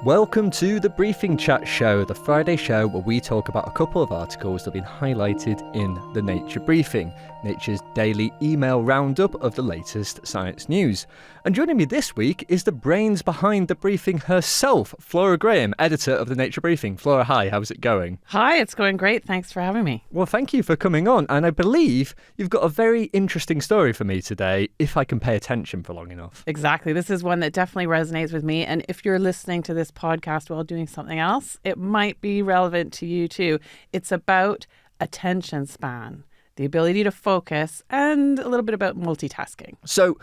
Welcome to the Briefing Chat Show, the Friday show where we talk about a couple of articles that have been highlighted in the Nature Briefing, Nature's daily email roundup of the latest science news. And joining me this week is the brains behind the briefing herself, Flora Graham, editor of the Nature Briefing. Flora, hi, how's it going? Hi, it's going great. Thanks for having me. Well, thank you for coming on. And I believe you've got a very interesting story for me today, if I can pay attention for long enough. Exactly. This is one that definitely resonates with me. And if you're listening to this podcast while doing something else, it might be relevant to you too. It's about attention span, the ability to focus, and a little bit about multitasking. So,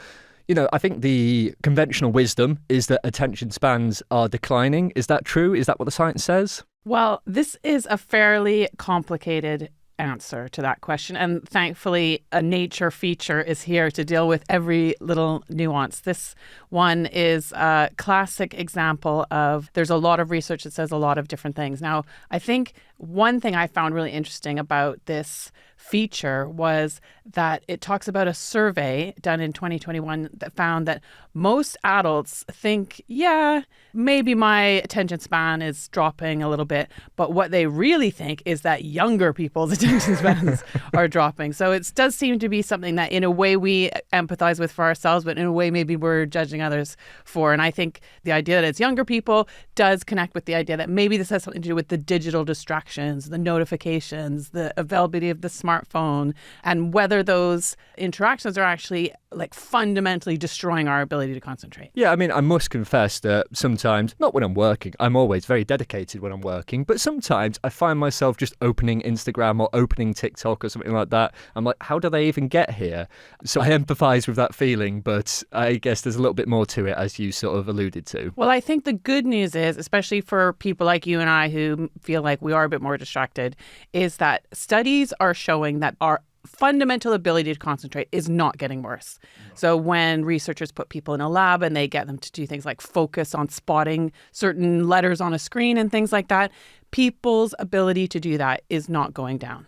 I think the conventional wisdom is that attention spans are declining. Is that true? Is that what the science says? Well, this is a fairly complicated answer to that question. And thankfully, a nature feature is here to deal with every little nuance. This one is a classic example of there's a lot of research that says a lot of different things. Now, I think one thing I found really interesting about this feature was that it talks about a survey done in 2021 that found that most adults think, yeah, maybe my attention span is dropping a little bit. But what they really think is that younger people's attention spans are dropping. So it does seem to be something that in a way we empathize with for ourselves, but in a way maybe we're judging others for. And I think the idea that it's younger people does connect with the idea that maybe this has something to do with the digital distractions, the notifications, the availability of the smartphone, and whether those interactions are actually like fundamentally destroying our ability to concentrate. Yeah, I mean, I must confess that sometimes, not when I'm working, I'm always very dedicated when I'm working, but sometimes I find myself just opening Instagram or opening TikTok or something like that. I'm like, how do they even get here? So I empathise with that feeling, but I guess there's a little bit more to it, as you sort of alluded to. Well, I think the good news is, especially for people like you and I who feel like we are a bit more distracted, is that studies are showing that our fundamental ability to concentrate is not getting worse. So when researchers put people in a lab and they get them to do things like focus on spotting certain letters on a screen and things like that, people's ability to do that is not going down.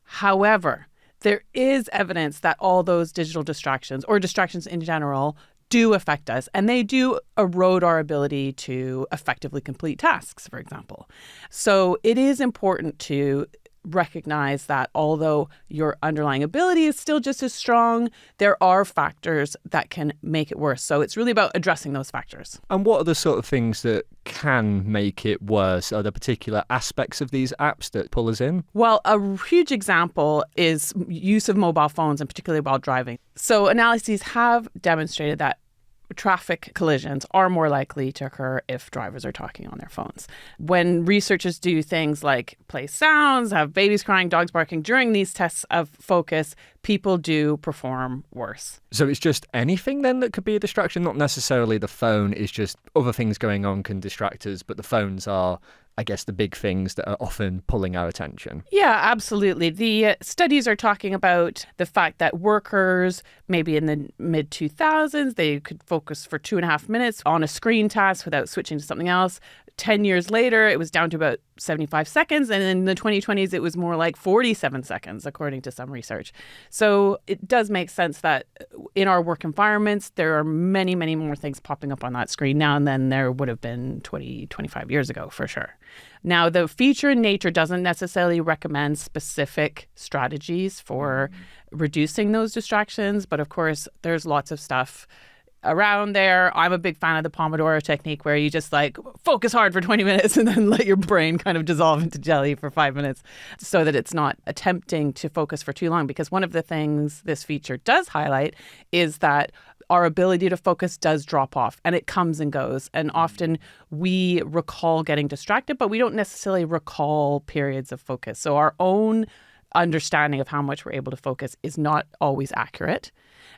However, there is evidence that all those digital distractions or distractions in general do affect us, and they do erode our ability to effectively complete tasks, for example. So it is important to recognize that although your underlying ability is still just as strong, there are factors that can make it worse. So it's really about addressing those factors. And what are the sort of things that can make it worse? Are there particular aspects of these apps that pull us in? Well, a huge example is use of mobile phones, and particularly while driving. So analyses have demonstrated that traffic collisions are more likely to occur if drivers are talking on their phones. When researchers do things like play sounds, have babies crying, dogs barking during these tests of focus, people do perform worse. So it's just anything then that could be a distraction? Not necessarily the phone, it's just other things going on can distract us, but the phones are, I guess, the big things that are often pulling our attention. Yeah, absolutely. The studies are talking about the fact that workers, maybe in the mid-2000s, they could focus for 2.5 minutes on a screen task without switching to something else. 10 years later, it was down to about 75 seconds. And in the 2020s, it was more like 47 seconds, according to some research. So it does make sense that in our work environments, there are many, many more things popping up on that screen now than there would have been 20, 25 years ago, for sure. Now, the feature in Nature doesn't necessarily recommend specific strategies for reducing those distractions. But of course, there's lots of stuff around there. I'm a big fan of the Pomodoro technique, where you just like focus hard for 20 minutes and then let your brain kind of dissolve into jelly for 5 minutes so that it's not attempting to focus for too long. Because one of the things this feature does highlight is that our ability to focus does drop off, and it comes and goes. And often we recall getting distracted, but we don't necessarily recall periods of focus. So our own understanding of how much we're able to focus is not always accurate.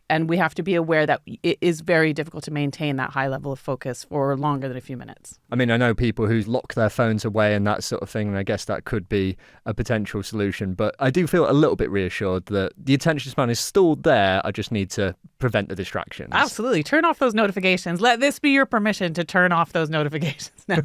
And we have to be aware that it is very difficult to maintain that high level of focus for longer than a few minutes. I mean, I know people who lock their phones away and that sort of thing, and I guess that could be a potential solution. But I do feel a little bit reassured that the attention span is still there. I just need to prevent the distractions. Absolutely. Turn off those notifications. Let this be your permission to turn off those notifications now.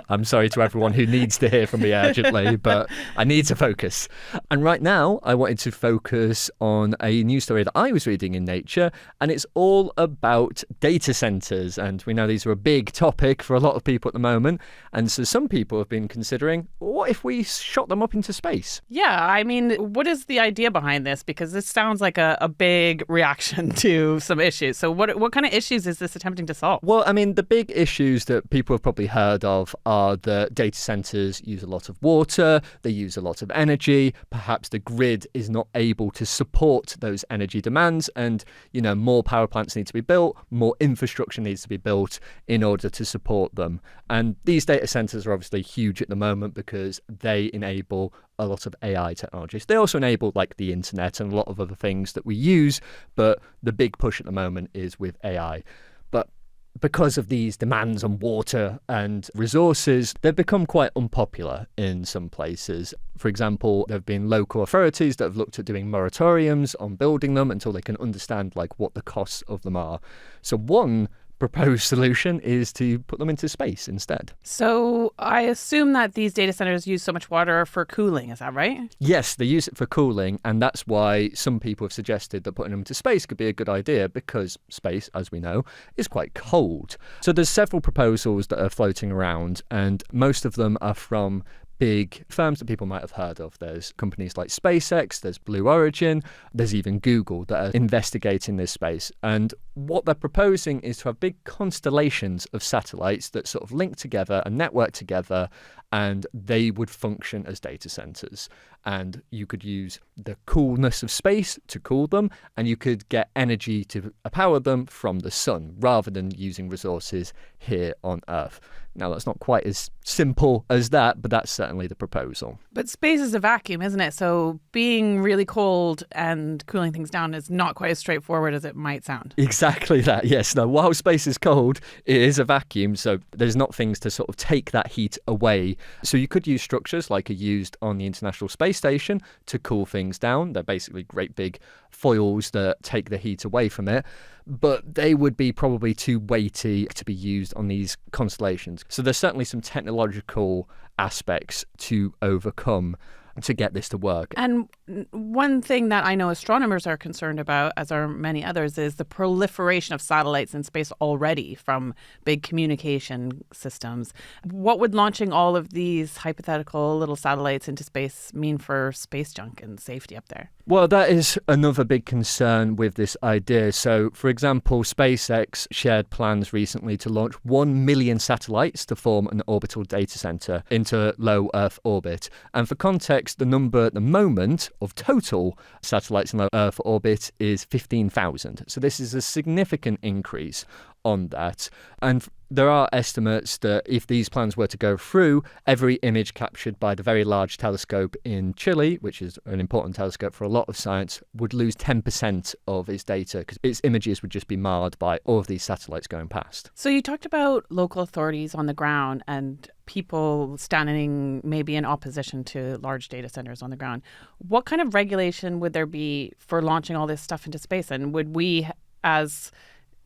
I'm sorry to everyone who needs to hear from me urgently, but I need to focus. And right now, I wanted to focus on a news story that I was reading in in Nature, and it's all about data centers. And we know these are a big topic for a lot of people at the moment. And so some people have been considering, what if we shot them up into space? Yeah, I mean, what is the idea behind this? Because this sounds like a big reaction to some issues. So what kind of issues is this attempting to solve? Well, I mean, the big issues that people have probably heard of are that data centers use a lot of water, they use a lot of energy, perhaps the grid is not able to support those energy demands, and, more power plants need to be built, more infrastructure needs to be built in order to support them. And these data centers are obviously huge at the moment because they enable a lot of AI technologies. They also enable like the internet and a lot of other things that we use, but the big push at the moment is with AI. But because of these demands on water and resources, they've become quite unpopular in some places. For example, there have been local authorities that have looked at doing moratoriums on building them until they can understand like what the costs of them are. So one proposed solution is to put them into space instead. So I assume that these data centers use so much water for cooling, is that right? Yes, they use it for cooling, and that's why some people have suggested that putting them into space could be a good idea, because space, as we know, is quite cold. So there's several proposals that are floating around, and most of them are from big firms that people might have heard of. There's companies like SpaceX, there's Blue Origin, there's even Google that are investigating this space. And what they're proposing is to have big constellations of satellites that sort of link together and network together, and they would function as data centers. And you could use the coolness of space to cool them, and you could get energy to power them from the sun rather than using resources here on Earth. Now, that's not quite as simple as that, but that's certainly the proposal. But space is a vacuum, isn't it? So being really cold and cooling things down is not quite as straightforward as it might sound. Exactly that, yes. Now, while space is cold, it is a vacuum, so there's not things to sort of take that heat away. So you could use structures like are used on the International Space Station to cool things down. They're basically great big foils that take the heat away from it, but they would be probably too weighty to be used on these constellations. So there's certainly some technological aspects to overcome to get this to work. And one thing that I know astronomers are concerned about, as are many others, is the proliferation of satellites in space already from big communication systems. What would launching all of these hypothetical little satellites into space mean for space junk and safety up there? Well, that is another big concern with this idea. So, for example, SpaceX shared plans recently to launch 1 million satellites to form an orbital data center into low Earth orbit. And for context, the number at the moment of total satellites in low Earth orbit is 15,000. So this is a significant increase on that. And there are estimates that if these plans were to go through, every image captured by the Very Large Telescope in Chile, which is an important telescope for a lot of science, would lose 10% of its data because its images would just be marred by all of these satellites going past. So you talked about local authorities on the ground and people standing maybe in opposition to large data centers on the ground. What kind of regulation would there be for launching all this stuff into space? And would we, as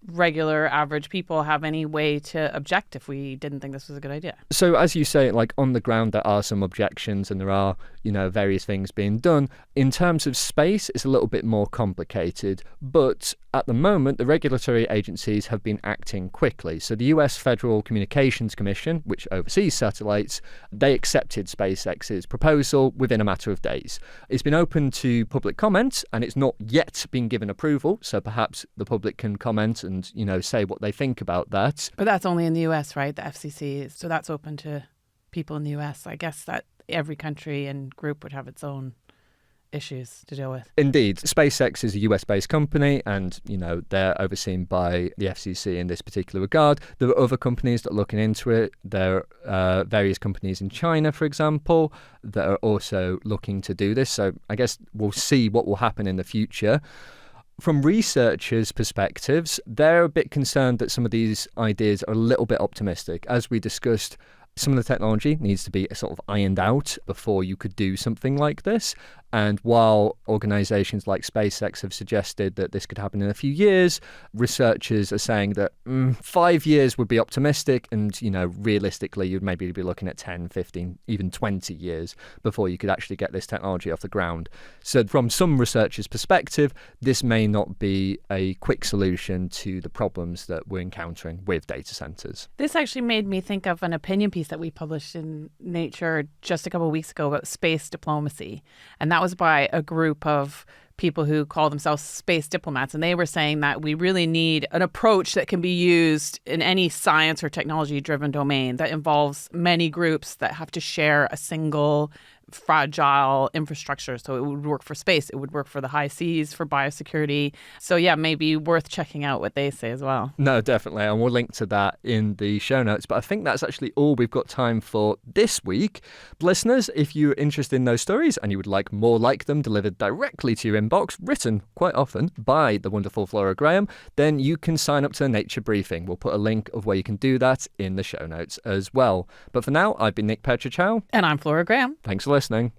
regular average people, have any way to object if we didn't think this was a good idea? So as you say, like on the ground there are some objections and there are, various things being done. In terms of space, it's a little bit more complicated, but at the moment the regulatory agencies have been acting quickly. So the US Federal Communications Commission, which oversees satellites, they accepted SpaceX's proposal within a matter of days. It's been open to public comment and it's not yet been given approval, so perhaps the public can comment and, say what they think about that. But that's only in the US, right? The FCC. So that's open to people in the US. I guess that every country and group would have its own issues to deal with. Indeed. SpaceX is a US-based company and, they're overseen by the FCC in this particular regard. There are other companies that are looking into it. There are various companies in China, for example, that are also looking to do this. So I guess we'll see what will happen in the future. From researchers' perspectives, they're a bit concerned that some of these ideas are a little bit optimistic. As we discussed, some of the technology needs to be sort of ironed out before you could do something like this. And while organizations like SpaceX have suggested that this could happen in a few years, researchers are saying that 5 years would be optimistic, and, realistically, you'd maybe be looking at 10, 15, even 20 years before you could actually get this technology off the ground. So from some researchers' perspective, this may not be a quick solution to the problems that we're encountering with data centers. This actually made me think of an opinion piece that we published in Nature just a couple of weeks ago about space diplomacy. And that was by a group of people who call themselves space diplomats. And they were saying that we really need an approach that can be used in any science or technology-driven domain that involves many groups that have to share a single fragile infrastructure. So it would work for space, it would work for the high seas, for biosecurity. So yeah, maybe worth checking out what they say as well. No, definitely. And we'll link to that in the show notes. But I think that's actually all we've got time for this week. Listeners, if you're interested in those stories and you would like more like them delivered directly to your inbox, written quite often by the wonderful Flora Graham, then you can sign up to the Nature Briefing. We'll put a link of where you can do that in the show notes as well. But for now, I've been Nick Petrochow. And I'm Flora Graham. Thanks for listening.